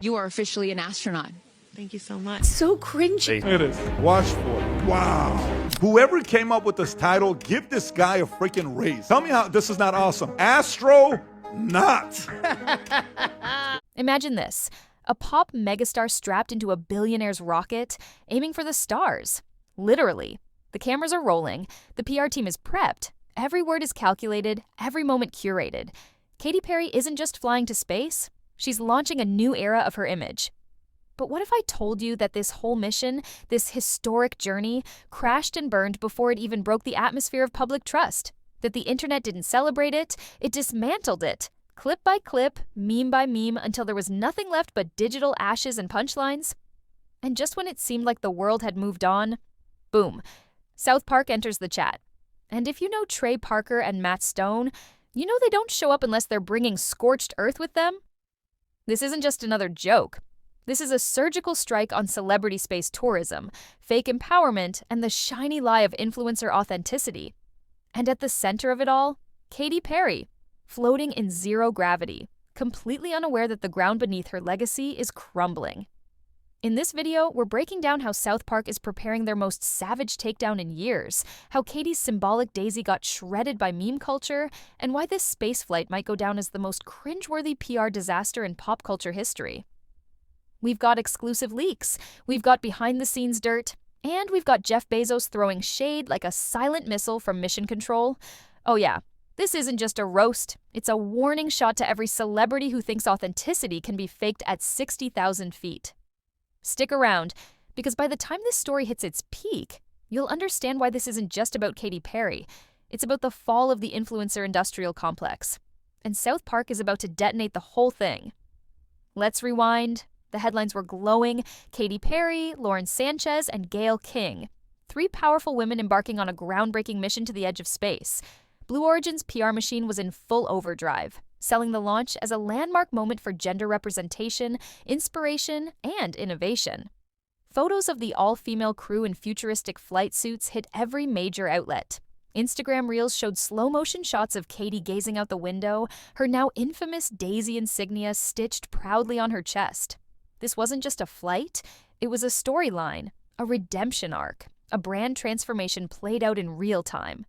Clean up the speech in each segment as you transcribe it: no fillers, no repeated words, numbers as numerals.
You are officially an astronaut. Thank you so much. So cringy. It is. Watch for it. Wow. Whoever came up with this title, give this guy a freaking raise. Tell me how this is not awesome. Astronaut. Imagine this. A pop megastar strapped into a billionaire's rocket, aiming for the stars. Literally. The cameras are rolling, the PR team is prepped, every word is calculated, every moment curated. Katy Perry isn't just flying to space, she's launching a new era of her image. But what if I told you that this whole mission, this historic journey, crashed and burned before it even broke the atmosphere of public trust? That the internet didn't celebrate it, it dismantled it, clip by clip, meme by meme, until there was nothing left but digital ashes and punchlines? And just when it seemed like the world had moved on, boom, SouthPark enters the chat. And if you know Trey Parker and Matt Stone, you know they don't show up unless they're bringing scorched earth with them. This isn't just another joke. This is a surgical strike on celebrity space tourism, fake empowerment, and the shiny lie of influencer authenticity. And at the center of it all, Katy Perry, floating in zero gravity, completely unaware that the ground beneath her legacy is crumbling. In this video, we're breaking down how SouthPark is preparing their most savage takedown in years, how Katy's symbolic daisy got shredded by meme culture, and why this spaceflight might go down as the most cringeworthy PR disaster in pop culture history. We've got exclusive leaks, we've got behind-the-scenes dirt, and we've got Jeff Bezos throwing shade like a silent missile from Mission Control. Oh yeah, this isn't just a roast, it's a warning shot to every celebrity who thinks authenticity can be faked at 60,000 feet. Stick around, because by the time this story hits its peak, you'll understand why this isn't just about Katy Perry. It's about the fall of the influencer industrial complex. And SouthPark is about to detonate the whole thing. Let's rewind. The headlines were glowing. Katy Perry, Lauren Sanchez, and Gayle King. 3 powerful women embarking on a groundbreaking mission to the edge of space. Blue Origin's PR machine was in full overdrive, selling the launch as a landmark moment for gender representation, inspiration, and innovation. Photos of the all-female crew in futuristic flight suits hit every major outlet. Instagram Reels showed slow-motion shots of Katy gazing out the window, her now infamous Daisy insignia stitched proudly on her chest. This wasn't just a flight, it was a storyline, a redemption arc, a brand transformation played out in real time.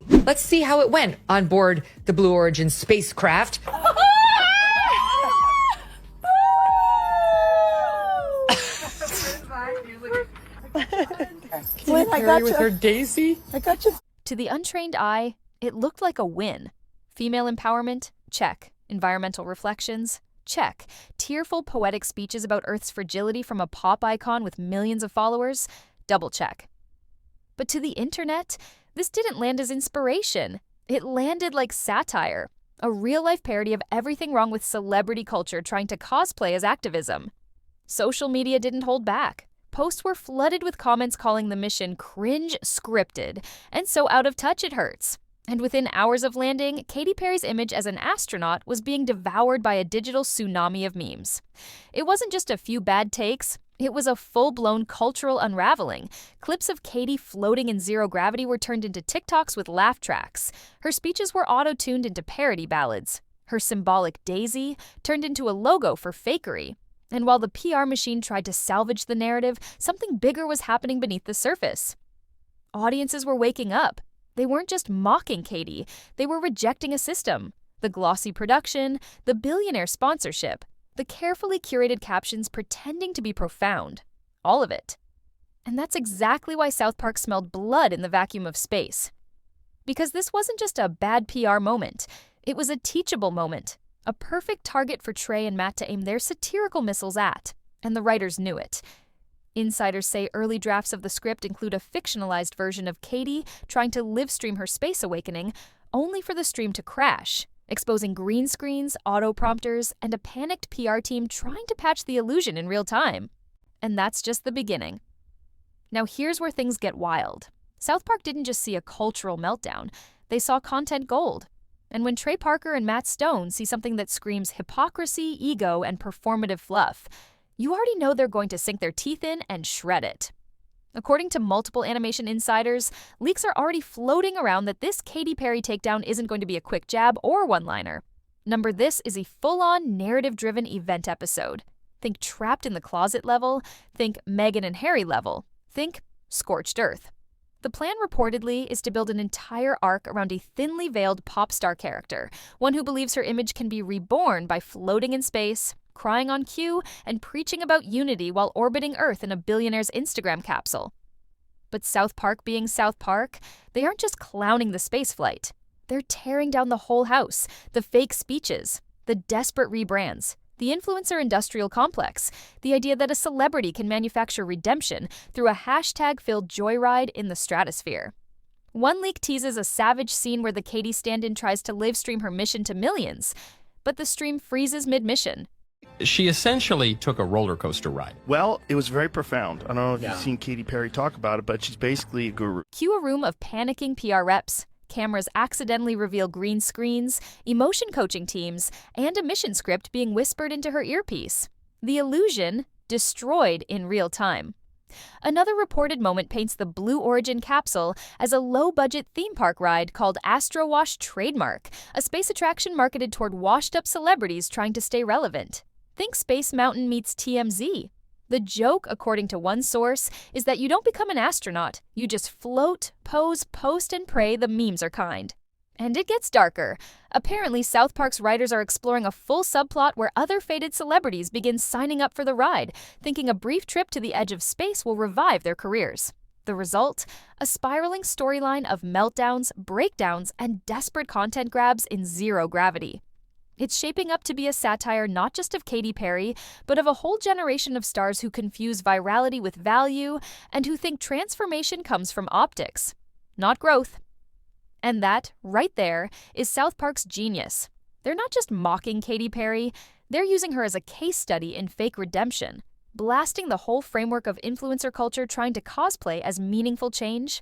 Let's see how it went on board the Blue Origin spacecraft. Katy Perry with her daisy? I got you. To the untrained eye, it looked like a win. Female empowerment? Check. Environmental reflections? Check. Tearful poetic speeches about Earth's fragility from a pop icon with millions of followers? Double check. But to the internet, this didn't land as inspiration. It landed like satire, a real-life parody of everything wrong with celebrity culture trying to cosplay as activism. Social media didn't hold back. Posts were flooded with comments calling the mission cringe scripted, and so out of touch it hurts. And within hours of landing, Katy Perry's image as an astronaut was being devoured by a digital tsunami of memes. It wasn't just a few bad takes, it was a full-blown cultural unraveling. Clips of Katy floating in zero gravity were turned into TikToks with laugh tracks. Her speeches were auto-tuned into parody ballads. Her symbolic daisy turned into a logo for fakery. And while the PR machine tried to salvage the narrative, something bigger was happening beneath the surface. Audiences were waking up. They weren't just mocking Katy, they were rejecting a system. The glossy production, the billionaire sponsorship, the carefully curated captions pretending to be profound. All of it. And that's exactly why SouthPark smelled blood in the vacuum of space. Because this wasn't just a bad PR moment, it was a teachable moment. A perfect target for Trey and Matt to aim their satirical missiles at. And the writers knew it. Insiders say early drafts of the script include a fictionalized version of Katy trying to live-stream her space awakening, only for the stream to crash, exposing green screens, auto-prompters, and a panicked PR team trying to patch the illusion in real time. And that's just the beginning. Now here's where things get wild. SouthPark didn't just see a cultural meltdown, they saw content gold. And when Trey Parker and Matt Stone see something that screams hypocrisy, ego, and performative fluff, you already know they're going to sink their teeth in and shred it. According to multiple animation insiders, leaks are already floating around that this Katy Perry takedown isn't going to be a quick jab or one-liner. This is a full-on narrative-driven event episode. Think trapped in the closet level. Think Meghan and Harry level. Think scorched earth. The plan reportedly is to build an entire arc around a thinly veiled pop star character, one who believes her image can be reborn by floating in space, crying on cue, and preaching about unity while orbiting Earth in a billionaire's Instagram capsule. But South Park being South Park, they aren't just clowning the spaceflight. They're tearing down the whole house, the fake speeches, the desperate rebrands, the influencer industrial complex, the idea that a celebrity can manufacture redemption through a hashtag-filled joyride in the stratosphere. One leak teases a savage scene where the Katy stand-in tries to live-stream her mission to millions, but the stream freezes mid-mission. She essentially took a roller coaster ride. Well, it was very profound. I don't know if you've seen Katy Perry talk about it, but she's basically a guru. Cue a room of panicking PR reps. Cameras accidentally reveal green screens, emotion coaching teams, and a mission script being whispered into her earpiece. The illusion destroyed in real time. Another reported moment paints the Blue Origin capsule as a low-budget theme park ride called Astro Wash Trademark, a space attraction marketed toward washed-up celebrities trying to stay relevant. Think Space Mountain meets TMZ. The joke, according to one source, is that you don't become an astronaut. You just float, pose, post, and pray the memes are kind. And it gets darker. Apparently, South Park's writers are exploring a full subplot where other fated celebrities begin signing up for the ride, thinking a brief trip to the edge of space will revive their careers. The result? A spiraling storyline of meltdowns, breakdowns, and desperate content grabs in zero gravity. It's shaping up to be a satire not just of Katy Perry, but of a whole generation of stars who confuse virality with value and who think transformation comes from optics, not growth. And that, right there, is South Park's genius. They're not just mocking Katy Perry, they're using her as a case study in fake redemption, blasting the whole framework of influencer culture trying to cosplay as meaningful change.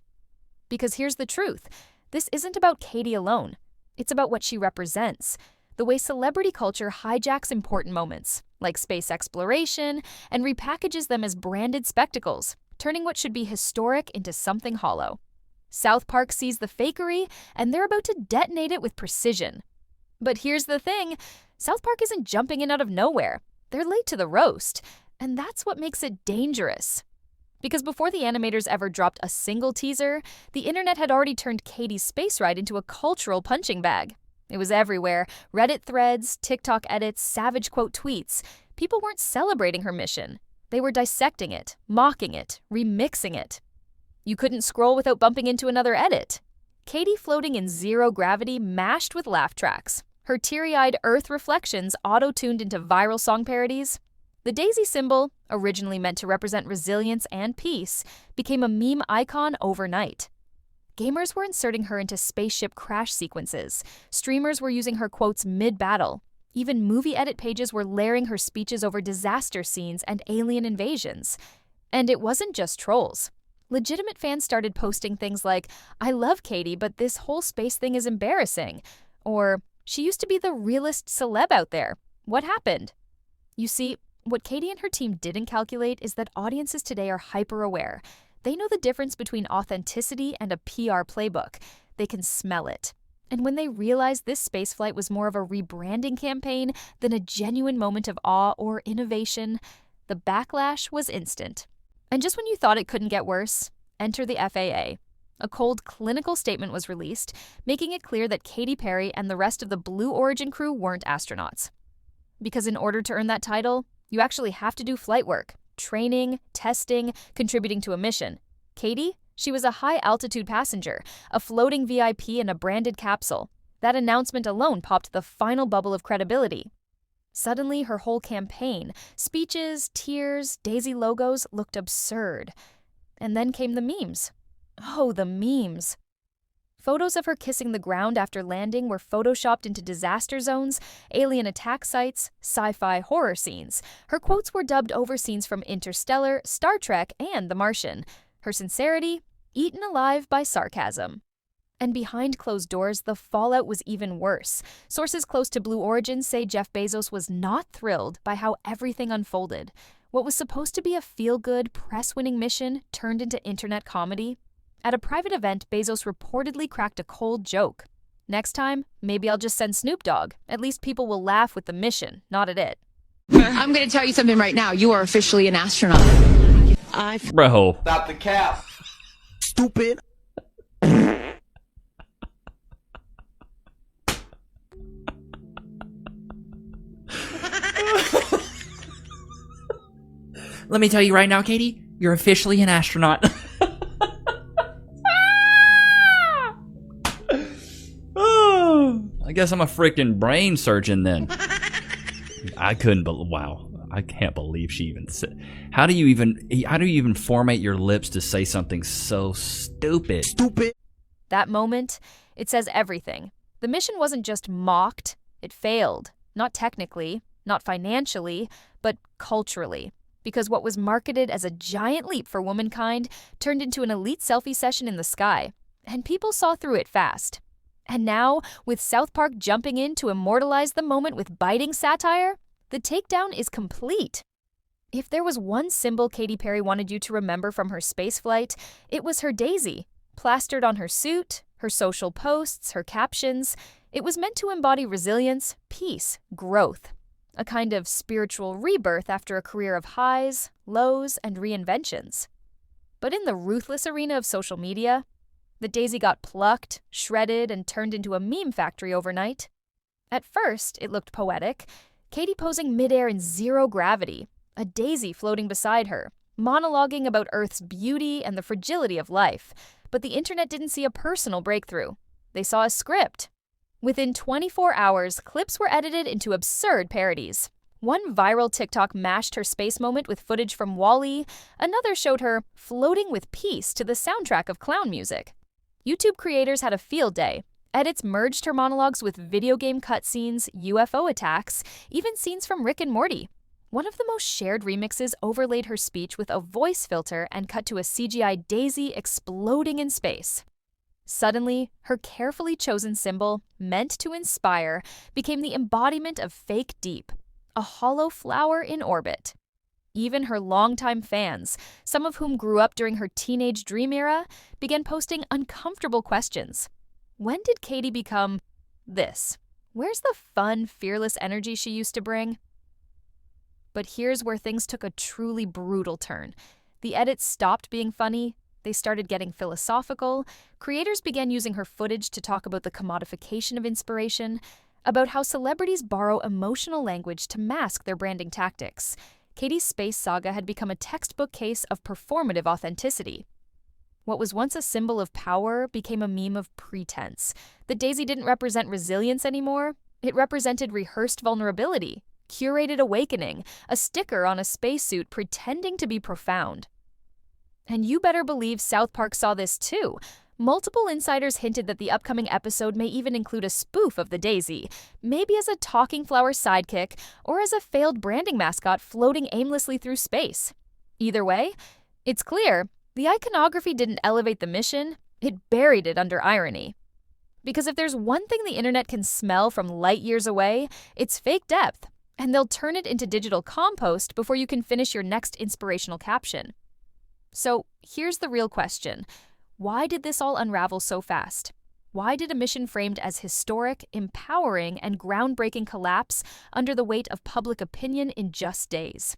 Because here's the truth, this isn't about Katy alone. It's about what she represents. The way celebrity culture hijacks important moments, like space exploration, and repackages them as branded spectacles, turning what should be historic into something hollow. South Park sees the fakery, and they're about to detonate it with precision. But here's the thing, South Park isn't jumping in out of nowhere. They're late to the roast, and that's what makes it dangerous. Because before the animators ever dropped a single teaser, the internet had already turned Katy's space ride into a cultural punching bag. It was everywhere. Reddit threads, TikTok edits, savage quote tweets. People weren't celebrating her mission. They were dissecting it, mocking it, remixing it. You couldn't scroll without bumping into another edit. Katy floating in zero gravity mashed with laugh tracks. Her teary-eyed Earth reflections auto-tuned into viral song parodies. The daisy symbol, originally meant to represent resilience and peace, became a meme icon overnight. Gamers were inserting her into spaceship crash sequences. Streamers were using her quotes mid-battle. Even movie edit pages were layering her speeches over disaster scenes and alien invasions. And it wasn't just trolls. Legitimate fans started posting things like, "I love Katy, but this whole space thing is embarrassing." Or, "She used to be the realest celeb out there. What happened?" You see, what Katy and her team didn't calculate is that audiences today are hyper-aware. They know the difference between authenticity and a PR playbook. They can smell it. And when they realized this spaceflight was more of a rebranding campaign than a genuine moment of awe or innovation, the backlash was instant. And just when you thought it couldn't get worse, enter the FAA. A cold clinical statement was released, making it clear that Katy Perry and the rest of the Blue Origin crew weren't astronauts. Because in order to earn that title, you actually have to do flight work. Training, testing, contributing to a mission. Katy? She was a high-altitude passenger, a floating VIP in a branded capsule. That announcement alone popped the final bubble of credibility. Suddenly, her whole campaign, speeches, tears, daisy logos, looked absurd. And then came the memes. Oh, the memes. Photos of her kissing the ground after landing were photoshopped into disaster zones, alien attack sites, sci-fi horror scenes. Her quotes were dubbed over scenes from Interstellar, Star Trek, and The Martian. Her sincerity, eaten alive by sarcasm. And behind closed doors, the fallout was even worse. Sources close to Blue Origin say Jeff Bezos was not thrilled by how everything unfolded. What was supposed to be a feel-good, press-winning mission turned into internet comedy. At a private event, Bezos reportedly cracked a cold joke. "Next time, maybe I'll just send Snoop Dogg. At least people will laugh with the mission, not at it." I'm going to tell you something right now. You are officially an astronaut. Bro. Stop the cap. Stupid. Let me tell you right now, Katy, you're officially an astronaut. I guess I'm a freaking brain surgeon then. I couldn't believe. Wow, I can't believe she even said. How do you even format your lips to say something so stupid? That moment, it says everything. The mission wasn't just mocked, it failed. Not technically, not financially, but culturally. Because what was marketed as a giant leap for womankind turned into an elite selfie session in the sky. And people saw through it fast. And now, with South Park jumping in to immortalize the moment with biting satire, the takedown is complete. If there was one symbol Katy Perry wanted you to remember from her spaceflight, it was her daisy. Plastered on her suit, her social posts, her captions, it was meant to embody resilience, peace, growth. A kind of spiritual rebirth after a career of highs, lows, and reinventions. But in the ruthless arena of social media, the daisy got plucked, shredded, and turned into a meme factory overnight. At first, it looked poetic, Katy posing midair in zero gravity, a daisy floating beside her, monologuing about Earth's beauty and the fragility of life. But the internet didn't see a personal breakthrough. They saw a script. Within 24 hours, clips were edited into absurd parodies. One viral TikTok mashed her space moment with footage from WALL-E. Another showed her floating with peace to the soundtrack of clown music. YouTube creators had a field day. Edits merged her monologues with video game cutscenes, UFO attacks, even scenes from Rick and Morty. One of the most shared remixes overlaid her speech with a voice filter and cut to a CGI daisy exploding in space. Suddenly, her carefully chosen symbol, meant to inspire, became the embodiment of fake deep, a hollow flower in orbit. Even her longtime fans, some of whom grew up during her teenage dream era, began posting uncomfortable questions. When did Katy become this? Where's the fun, fearless energy she used to bring? But here's where things took a truly brutal turn. The edits stopped being funny. They started getting philosophical. Creators began using her footage to talk about the commodification of inspiration, about how celebrities borrow emotional language to mask their branding tactics. Katy's space saga had become a textbook case of performative authenticity. What was once a symbol of power became a meme of pretense. The daisy didn't represent resilience anymore. It represented rehearsed vulnerability, curated awakening, a sticker on a spacesuit pretending to be profound. And you better believe South Park saw this too. Multiple insiders hinted that the upcoming episode may even include a spoof of the daisy, maybe as a talking flower sidekick or as a failed branding mascot floating aimlessly through space. Either way, it's clear the iconography didn't elevate the mission, it buried it under irony. Because if there's one thing the internet can smell from light years away, it's fake depth, and they'll turn it into digital compost before you can finish your next inspirational caption. So here's the real question. Why did this all unravel so fast? Why did a mission framed as historic, empowering, and groundbreaking collapse under the weight of public opinion in just days?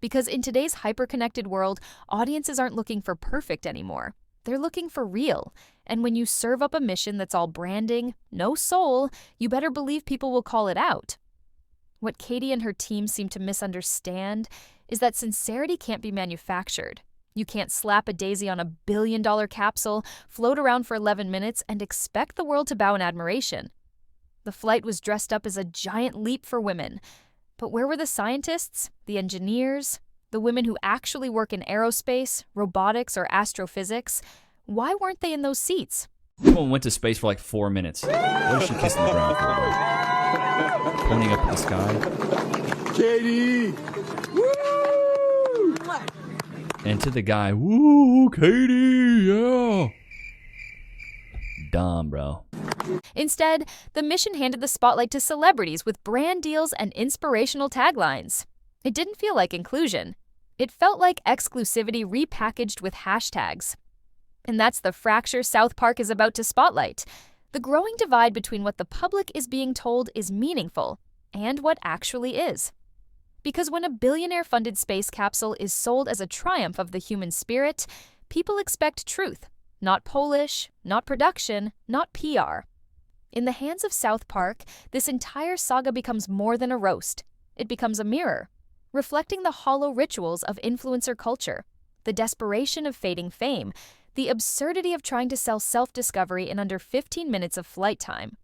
Because in today's hyper-connected world, audiences aren't looking for perfect anymore. They're looking for real. And when you serve up a mission that's all branding, no soul, you better believe people will call it out. What Katy and her team seem to misunderstand is that sincerity can't be manufactured. You can't slap a daisy on a billion-dollar capsule, float around for 11 minutes, and expect the world to bow in admiration. The flight was dressed up as a giant leap for women. But where were the scientists, the engineers, the women who actually work in aerospace, robotics, or astrophysics? Why weren't they in those seats? Someone went to space for like 4 minutes. What is she kissing the ground for, bro? Pointing up at the sky. Katy! Woo! And to the guy, woo, Katy, yeah. Dumb, bro. Instead, the mission handed the spotlight to celebrities with brand deals and inspirational taglines. It didn't feel like inclusion. It felt like exclusivity repackaged with hashtags. And that's the fracture South Park is about to spotlight. The growing divide between what the public is being told is meaningful and what actually is. Because when a billionaire-funded space capsule is sold as a triumph of the human spirit, people expect truth, not polish, not production, not PR. In the hands of South Park, this entire saga becomes more than a roast. It becomes a mirror, reflecting the hollow rituals of influencer culture, the desperation of fading fame, the absurdity of trying to sell self-discovery in under 15 minutes of flight time.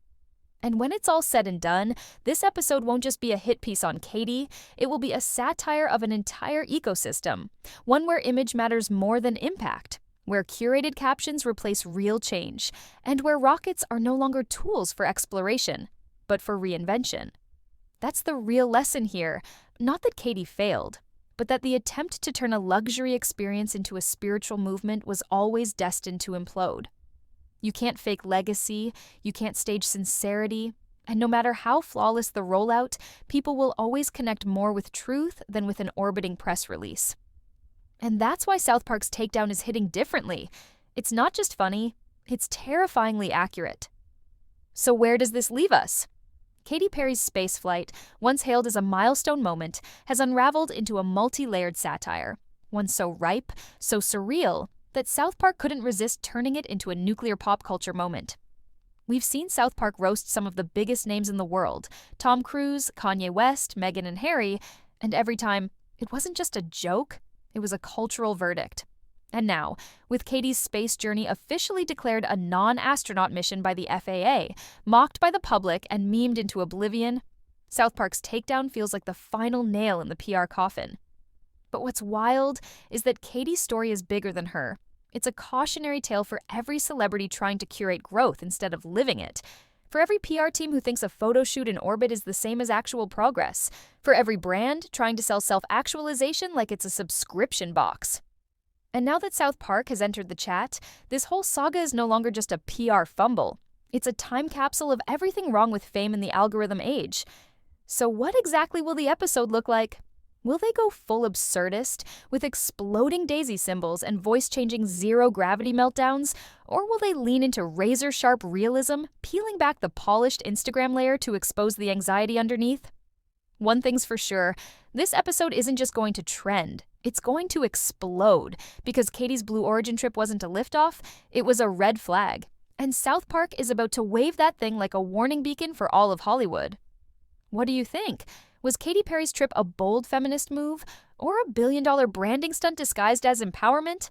And when it's all said and done, this episode won't just be a hit piece on Katy, it will be a satire of an entire ecosystem, one where image matters more than impact, where curated captions replace real change, and where rockets are no longer tools for exploration, but for reinvention. That's the real lesson here, not that Katy failed, but that the attempt to turn a luxury experience into a spiritual movement was always destined to implode. You can't fake legacy, you can't stage sincerity, and no matter how flawless the rollout, people will always connect more with truth than with an orbiting press release. And that's why South Park's takedown is hitting differently. It's not just funny, it's terrifyingly accurate. So where does this leave us? Katy Perry's spaceflight, once hailed as a milestone moment, has unraveled into a multi-layered satire, one so ripe, so surreal, that South Park couldn't resist turning it into a nuclear pop culture moment. We've seen South Park roast some of the biggest names in the world, Tom Cruise, Kanye West, Meghan and Harry, and every time, it wasn't just a joke, it was a cultural verdict. And now, with Katy's space journey officially declared a non-astronaut mission by the FAA, mocked by the public and memed into oblivion, South Park's takedown feels like the final nail in the PR coffin. But what's wild is that Katy's story is bigger than her. It's a cautionary tale for every celebrity trying to curate growth instead of living it. For every PR team who thinks a photo shoot in orbit is the same as actual progress. For every brand trying to sell self-actualization like it's a subscription box. And now that South Park has entered the chat, this whole saga is no longer just a PR fumble. It's a time capsule of everything wrong with fame in the algorithm age. So what exactly will the episode look like? Will they go full absurdist, with exploding daisy symbols and voice-changing zero-gravity meltdowns? Or will they lean into razor-sharp realism, peeling back the polished Instagram layer to expose the anxiety underneath? One thing's for sure, this episode isn't just going to trend, it's going to explode, because Katy's Blue Origin trip wasn't a liftoff, it was a red flag. And South Park is about to wave that thing like a warning beacon for all of Hollywood. What do you think? Was Katy Perry's trip a bold feminist move, or a billion-dollar branding stunt disguised as empowerment?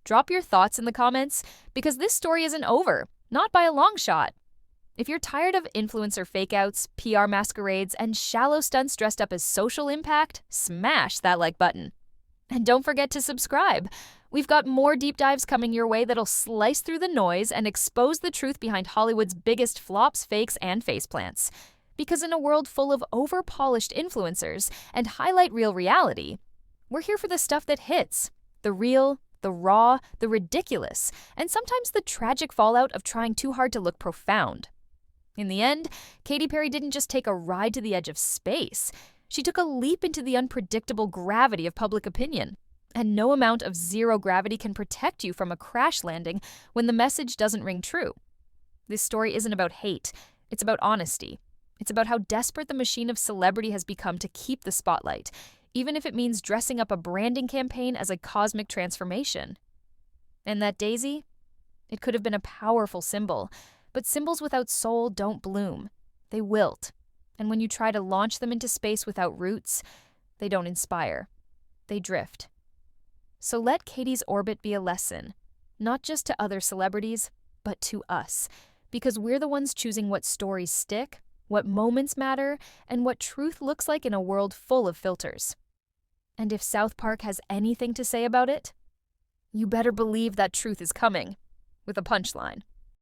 Drop your thoughts in the comments, because this story isn't over, not by a long shot. If you're tired of influencer fakeouts, PR masquerades, and shallow stunts dressed up as social impact, smash that like button. And don't forget to subscribe. We've got more deep dives coming your way that'll slice through the noise and expose the truth behind Hollywood's biggest flops, fakes, and faceplants. Because in a world full of over-polished influencers and highlight real reality, we're here for the stuff that hits. The real, the raw, the ridiculous, and sometimes the tragic fallout of trying too hard to look profound. In the end, Katy Perry didn't just take a ride to the edge of space. She took a leap into the unpredictable gravity of public opinion. And no amount of zero gravity can protect you from a crash landing when the message doesn't ring true. This story isn't about hate. It's about honesty. It's about how desperate the machine of celebrity has become to keep the spotlight, even if it means dressing up a branding campaign as a cosmic transformation. And that daisy? It could have been a powerful symbol, but symbols without soul don't bloom. They wilt. And when you try to launch them into space without roots, they don't inspire. They drift. So let Katy's orbit be a lesson, not just to other celebrities, but to us, because we're the ones choosing what stories stick, what moments matter, and what truth looks like in a world full of filters. And if South Park has anything to say about it, you better believe that truth is coming, with a punchline.